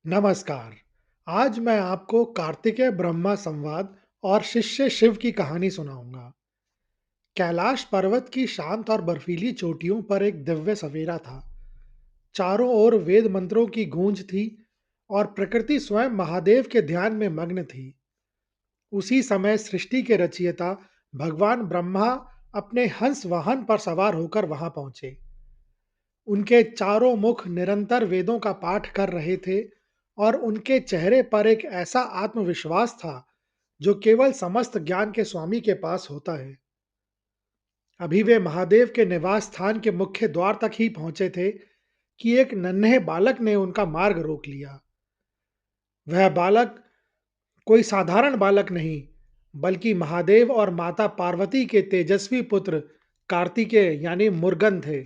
नमस्कार। आज मैं आपको कार्तिकेय ब्रह्मा संवाद और शिष्य शिव की कहानी सुनाऊंगा। कैलाश पर्वत की शांत और बर्फीली चोटियों पर एक दिव्य सवेरा था। चारों ओर वेद मंत्रों की गूंज थी और प्रकृति स्वयं महादेव के ध्यान में मग्न थी। उसी समय सृष्टि के रचयिता भगवान ब्रह्मा अपने हंस वाहन पर सवार होकर वहां पहुंचे। उनके चारों मुख निरंतर वेदों का पाठ कर रहे थे और उनके चेहरे पर एक ऐसा आत्मविश्वास था जो केवल समस्त ज्ञान के स्वामी के पास होता है। अभी वे महादेव के निवास स्थान के मुख्य द्वार तक ही पहुंचे थे कि एक नन्हे बालक ने उनका मार्ग रोक लिया। वह बालक कोई साधारण बालक नहीं, बल्कि महादेव और माता पार्वती के तेजस्वी पुत्र कार्तिकेय यानी मुर्गन थे।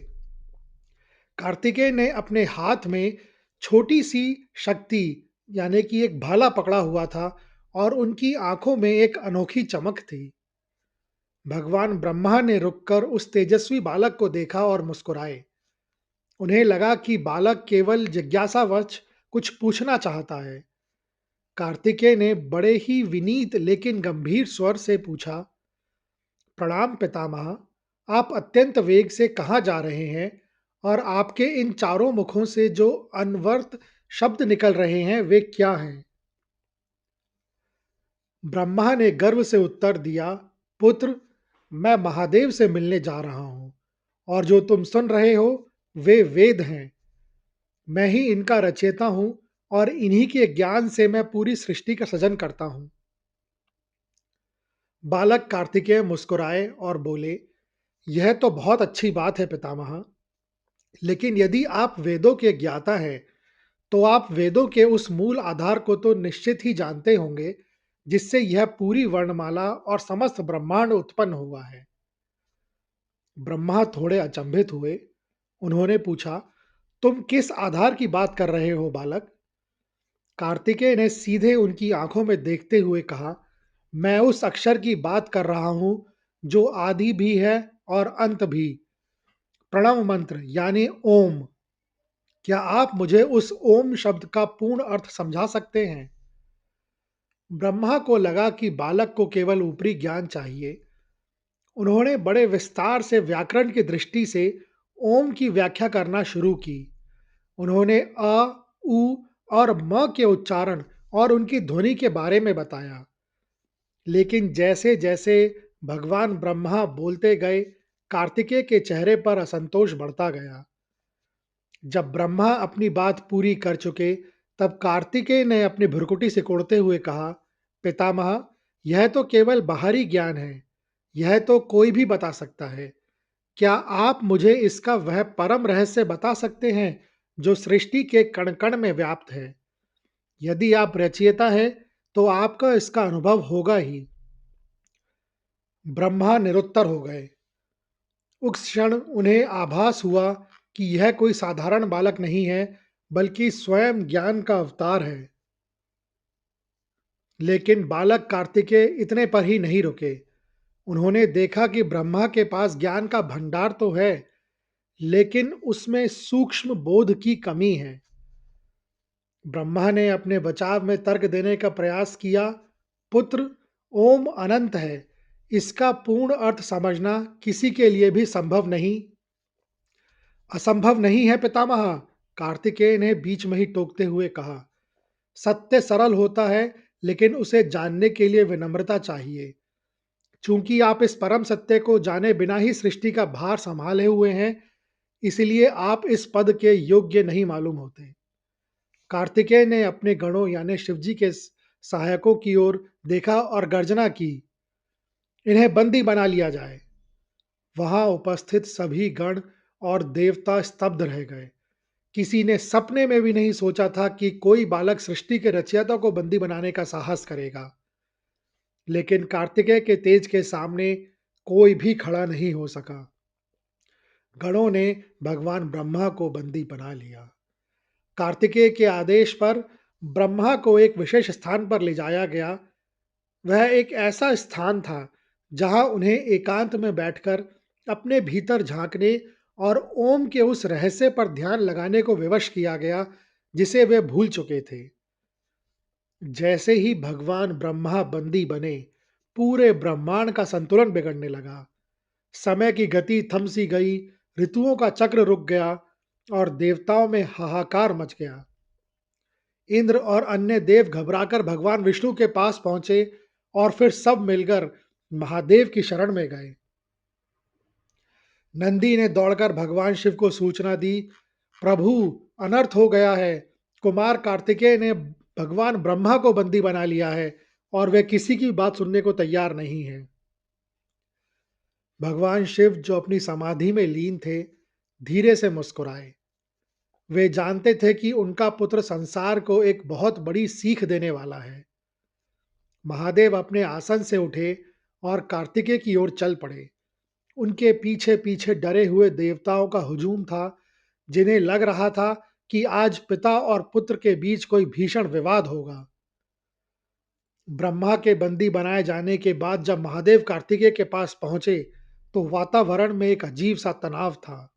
कार्तिकेय ने अपने हाथ में छोटी सी शक्ति यानी कि एक भाला पकड़ा हुआ था और उनकी आंखों में एक अनोखी चमक थी। भगवान ब्रह्मा ने रुककर उस तेजस्वी बालक को देखा और मुस्कुराए। उन्हें लगा कि बालक केवल जिज्ञासावश कुछ पूछना चाहता है। कार्तिकेय ने बड़े ही विनीत लेकिन गंभीर स्वर से पूछा, प्रणाम पितामह, आप अत्यंत वेग से कहाँ जा रहे हैं और आपके इन चारों मुखों से जो अनवर्त शब्द निकल रहे हैं वे क्या हैं? ब्रह्मा ने गर्व से उत्तर दिया, पुत्र, मैं महादेव से मिलने जा रहा हूँ और जो तुम सुन रहे हो वे वेद हैं। मैं ही इनका रचयिता हूँ और इन्हीं के ज्ञान से मैं पूरी सृष्टि का सृजन करता हूँ। बालक कार्तिकेय मुस्कुराए और बोले, यह तो बहुत अच्छी बात है पितामह, लेकिन यदि आप वेदों के ज्ञाता हैं, तो आप वेदों के उस मूल आधार को तो निश्चित ही जानते होंगे, जिससे यह पूरी वर्णमाला और समस्त ब्रह्मांड उत्पन्न हुआ है। ब्रह्मा थोड़े अचंभित हुए। उन्होंने पूछा, तुम किस आधार की बात कर रहे हो बालक? कार्तिकेय ने सीधे उनकी आंखों में देखते हुए कहा, मैं उस अक्षर की बात कर रहा हूं जो आदि भी है और अंत भी, प्रणव मंत्र यानी ओम। क्या आप मुझे उस ओम शब्द का पूर्ण अर्थ समझा सकते हैं? ब्रह्मा को लगा कि बालक को केवल ऊपरी ज्ञान चाहिए। उन्होंने बड़े विस्तार से व्याकरण की दृष्टि से ओम की व्याख्या करना शुरू की। उन्होंने अ, उ और म के उच्चारण और उनकी ध्वनि के बारे में बताया। लेकिन जैसे जैसे भगवान ब्रह्मा बोलते गए, कार्तिकेय के चेहरे पर असंतोष बढ़ता गया। जब ब्रह्मा अपनी बात पूरी कर चुके, तब कार्तिकेय ने अपनी भ्रुकुटी सिकोड़ते हुए कहा, पितामह, यह तो केवल बाहरी ज्ञान है। यह तो कोई भी बता सकता है। क्या आप मुझे इसका वह परम रहस्य बता सकते हैं जो सृष्टि के कण कण में व्याप्त है? यदि आप रचयिता हैं, तो आपका इसका अनुभव होगा ही। ब्रह्मा निरुत्तर हो गए। उस क्षण उन्हें आभास हुआ कि यह कोई साधारण बालक नहीं है, बल्कि स्वयं ज्ञान का अवतार है। लेकिन बालक कार्तिकेय इतने पर ही नहीं रुके। उन्होंने देखा कि ब्रह्मा के पास ज्ञान का भंडार तो है, लेकिन उसमें सूक्ष्म बोध की कमी है। ब्रह्मा ने अपने बचाव में तर्क देने का प्रयास किया, पुत्र, ओम अनंत है। इसका पूर्ण अर्थ समझना किसी के लिए भी संभव नहीं, असंभव नहीं है पितामह। कार्तिकेय ने बीच में ही टोकते हुए कहा, सत्य सरल होता है, लेकिन उसे जानने के लिए विनम्रता चाहिए। चूंकि आप इस परम सत्य को जाने बिना ही सृष्टि का भार संभाले हुए हैं, इसलिए आप इस पद के योग्य नहीं मालूम होते। कार्तिकेय ने अपने गणों यानी शिवजी के सहायकों की ओर देखा और गर्जना की, इन्हें बंदी बना लिया जाए। वहां उपस्थित सभी गण और देवता स्तब्ध रह गए। किसी ने सपने में भी नहीं सोचा था कि कोई बालक सृष्टि के रचयिता को बंदी बनाने का साहस करेगा। लेकिन कार्तिकेय के तेज के सामने कोई भी खड़ा नहीं हो सका। गणों ने भगवान ब्रह्मा को बंदी बना लिया। कार्तिकेय के आदेश पर ब्रह्मा को एक विशेष स्थान पर ले जाया गया। वह एक ऐसा स्थान था जहां उन्हें एकांत में बैठकर अपने भीतर झांकने और ओम के उस रहस्य पर ध्यान लगाने को विवश किया गया जिसे वे भूल चुके थे। जैसे ही भगवान ब्रह्मा बंदी बने, पूरे ब्रह्मांड का संतुलन बिगड़ने लगा। समय की गति थम सी गई, ऋतुओं का चक्र रुक गया और देवताओं में हाहाकार मच गया। इंद्र और अन्य देव घबराकर भगवान विष्णु के पास पहुंचे और फिर सब मिलकर महादेव की शरण में गए। नंदी ने दौड़कर भगवान शिव को सूचना दी, प्रभु, अनर्थ हो गया है। कुमार कार्तिकेय ने भगवान ब्रह्मा को बंदी बना लिया है और वे किसी की बात सुनने को तैयार नहीं है। भगवान शिव, जो अपनी समाधि में लीन थे, धीरे से मुस्कुराए। वे जानते थे कि उनका पुत्र संसार को एक बहुत बड़ी सीख देने वाला है। महादेव अपने आसन से उठे और कार्तिकेय की ओर चल पड़े। उनके पीछे पीछे डरे हुए देवताओं का हुजूम था, जिन्हें लग रहा था कि आज पिता और पुत्र के बीच कोई भीषण विवाद होगा। ब्रह्मा के बंदी बनाए जाने के बाद जब महादेव कार्तिकेय के पास पहुंचे, तो वातावरण में एक अजीब सा तनाव था।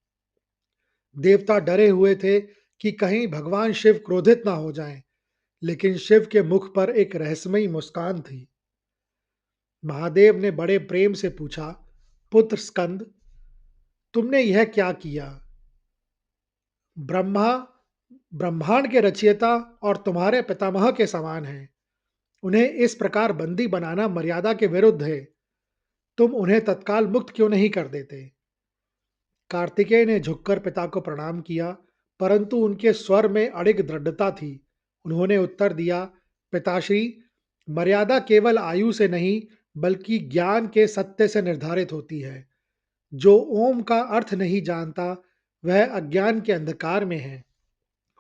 देवता डरे हुए थे कि कहीं भगवान शिव क्रोधित ना हो जाएं, लेकिन शिव के मुख पर एक रहस्यमयी मुस्कान थी। महादेव ने बड़े प्रेम से पूछा, पुत्र स्कंद, तुमने यह क्या किया? ब्रह्मा ब्रह्मांड के रचयिता और तुम्हारे पितामह के समान हैं। उन्हें इस प्रकार बंदी बनाना मर्यादा के विरुद्ध है। तुम उन्हें तत्काल मुक्त क्यों नहीं कर देते? कार्तिकेय ने झुककर पिता को प्रणाम किया, परंतु उनके स्वर में अड़िग दृढ़ता थी। उन्होंने उत्तर दिया, पिताश्री, मर्यादा केवल आयु से नहीं, बल्कि ज्ञान के सत्य से निर्धारित होती है। जो ओम का अर्थ नहीं जानता, वह अज्ञान के अंधकार में है,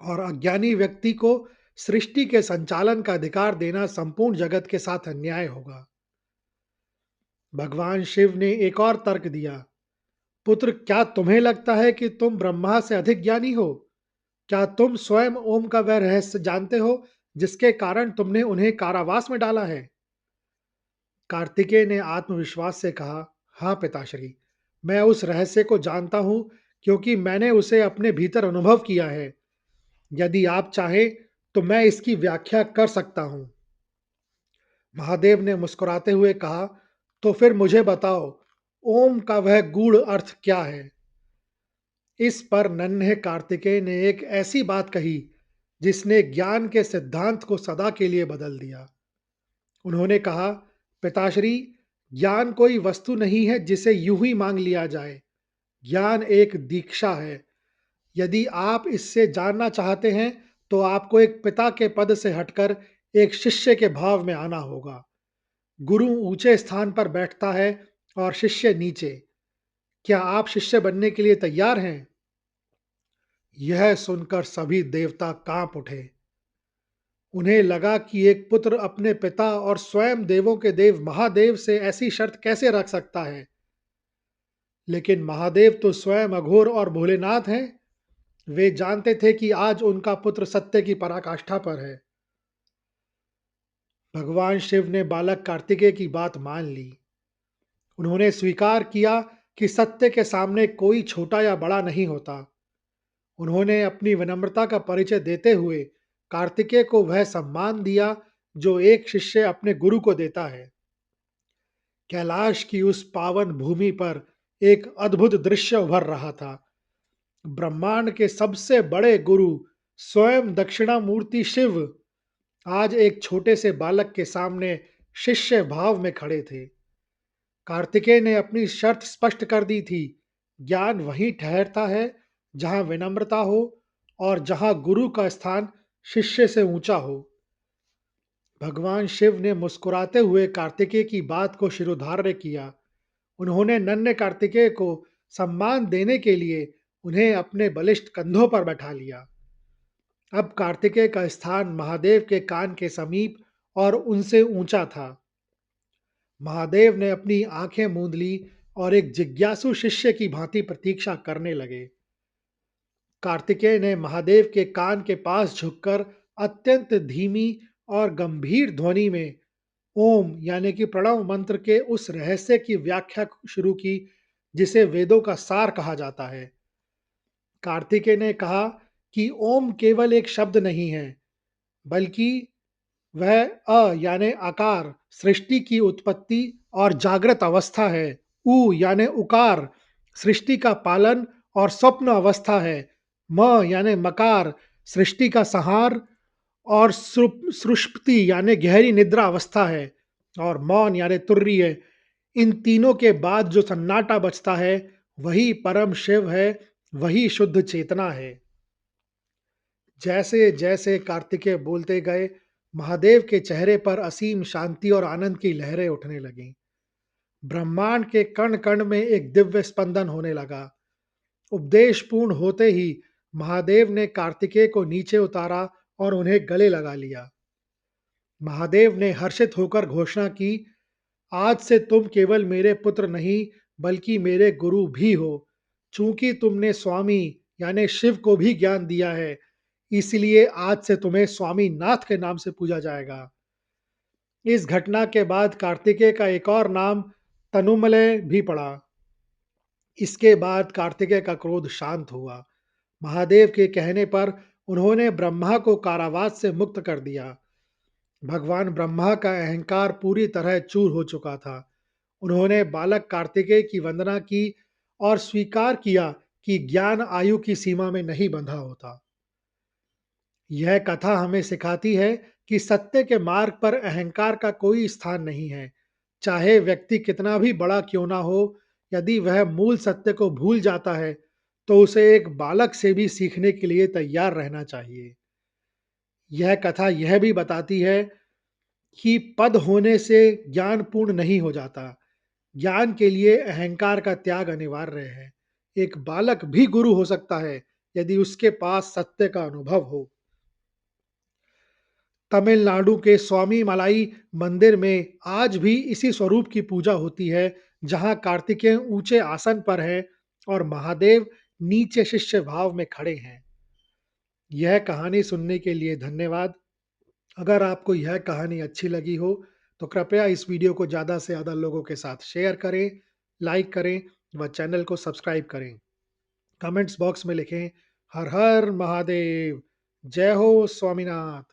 और अज्ञानी व्यक्ति को सृष्टि के संचालन का अधिकार देना संपूर्ण जगत के साथ अन्याय होगा। भगवान शिव ने एक और तर्क दिया, पुत्र, क्या तुम्हें लगता है कि तुम ब्रह्मा से अधिक ज्ञानी हो? क्या तुम स्वयं ओम का वह रहस्य जानते हो जिसके कारण तुमने उन्हें कारावास में डाला है? कार्तिकेय ने आत्मविश्वास से कहा, हाँ पिताश्री, मैं उस रहस्य को जानता हूं, क्योंकि मैंने उसे अपने भीतर अनुभव किया है। यदि आप चाहें तो मैं इसकी व्याख्या कर सकता हूं। महादेव ने मुस्कुराते हुए कहा, तो फिर मुझे बताओ, ओम का वह गूढ़ अर्थ क्या है? इस पर नन्हे कार्तिकेय ने एक ऐसी बात कही जिसने ज्ञान के सिद्धांत को सदा के लिए बदल दिया। उन्होंने कहा, पिताश्री, ज्ञान कोई वस्तु नहीं है जिसे यूं ही मांग लिया जाए। ज्ञान एक दीक्षा है। यदि आप इससे जानना चाहते हैं, तो आपको एक पिता के पद से हटकर एक शिष्य के भाव में आना होगा। गुरु ऊंचे स्थान पर बैठता है और शिष्य नीचे। क्या आप शिष्य बनने के लिए तैयार हैं? यह सुनकर सभी देवता कांप उठे। उन्हें लगा कि एक पुत्र अपने पिता और स्वयं देवों के देव महादेव से ऐसी शर्त कैसे रख सकता है। लेकिन महादेव तो स्वयं अघोर और भोलेनाथ हैं। वे जानते थे कि आज उनका पुत्र सत्य की पराकाष्ठा पर है। भगवान शिव ने बालक कार्तिकेय की बात मान ली। उन्होंने स्वीकार किया कि सत्य के सामने कोई छोटा या बड़ा नहीं होता। उन्होंने अपनी विनम्रता का परिचय देते हुए कार्तिकेय को वह सम्मान दिया जो एक शिष्य अपने गुरु को देता है। कैलाश की उस पावन भूमि पर एक अद्भुत दृश्य उभर रहा था। ब्रह्मांड के सबसे बड़े गुरु, स्वयं दक्षिणामूर्ति शिव, आज एक छोटे से बालक के सामने शिष्य भाव में खड़े थे। कार्तिकेय ने अपनी शर्त स्पष्ट कर दी थी, ज्ञान वहीं ठहरता है जहां विनम्रता हो और जहां गुरु का स्थान शिष्य से ऊंचा हो। भगवान शिव ने मुस्कुराते हुए कार्तिकेय की बात को शिरोधार्य किया। उन्होंने नन्हे कार्तिकेय को सम्मान देने के लिए उन्हें अपने बलिष्ठ कंधों पर बैठा लिया। अब कार्तिकेय का स्थान महादेव के कान के समीप और उनसे ऊंचा था। महादेव ने अपनी आंखें मूंद ली और एक जिज्ञासु शिष्य की भांति प्रतीक्षा करने लगे। कार्तिकेय ने महादेव के कान के पास झुककर अत्यंत धीमी और गंभीर ध्वनि में ओम यानी कि प्रणव मंत्र के उस रहस्य की व्याख्या शुरू की जिसे वेदों का सार कहा जाता है। कार्तिकेय ने कहा, कि ओम केवल एक शब्द नहीं है, बल्कि वह यानी आकार, सृष्टि की उत्पत्ति और जागृत अवस्था है। उ यानी उकार, सृष्टि का पालन और स्वप्न अवस्था है। म यानी मकार, सृष्टि का संहार और सुषुप्ति यानी गहरी निद्रा अवस्था है। और मौन यानी तुर्य। इन तीनों के बाद जो सन्नाटा बचता है, वही परम शिव है, वही शुद्ध चेतना है। जैसे जैसे कार्तिकेय बोलते गए, महादेव के चेहरे पर असीम शांति और आनंद की लहरें उठने लगीं। ब्रह्मांड के कण कण में एक दिव्य स्पंदन होने लगा। उपदेश पूर्ण होते ही महादेव ने कार्तिकेय को नीचे उतारा और उन्हें गले लगा लिया। महादेव ने हर्षित होकर घोषणा की, आज से तुम केवल मेरे पुत्र नहीं, बल्कि मेरे गुरु भी हो। चूंकि तुमने स्वामी यानी शिव को भी ज्ञान दिया है, इसलिए आज से तुम्हें स्वामी नाथ के नाम से पूजा जाएगा। इस घटना के बाद कार्तिकेय का एक और नाम तनुमलय भी पड़ा। इसके बाद कार्तिकेय का क्रोध शांत हुआ। महादेव के कहने पर उन्होंने ब्रह्मा को कारावास से मुक्त कर दिया। भगवान ब्रह्मा का अहंकार पूरी तरह चूर हो चुका था। उन्होंने बालक कार्तिकेय की वंदना की और स्वीकार किया कि ज्ञान आयु की सीमा में नहीं बंधा होता। यह कथा हमें सिखाती है कि सत्य के मार्ग पर अहंकार का कोई स्थान नहीं है। चाहे व्यक्ति कितना भी बड़ा क्यों ना हो, यदि वह मूल सत्य को भूल जाता है, तो उसे एक बालक से भी सीखने के लिए तैयार रहना चाहिए। यह कथा यह भी बताती है कि पद होने से ज्ञान पूर्ण नहीं हो जाता। ज्ञान के लिए अहंकार का त्याग अनिवार्य है। एक बालक भी गुरु हो सकता है, यदि उसके पास सत्य का अनुभव हो। तमिलनाडु के स्वामी मलाई मंदिर में आज भी इसी स्वरूप की पूजा होती है, जहां कार्तिकेय ऊंचे आसन पर है और महादेव नीचे शिष्य भाव में खड़े हैं। यह कहानी सुनने के लिए धन्यवाद। अगर आपको यह कहानी अच्छी लगी हो, तो कृपया इस वीडियो को ज़्यादा से ज़्यादा लोगों के साथ शेयर करें, लाइक करें व चैनल को सब्सक्राइब करें। कमेंट्स बॉक्स में लिखें, हर हर महादेव, जय हो स्वामीनाथ।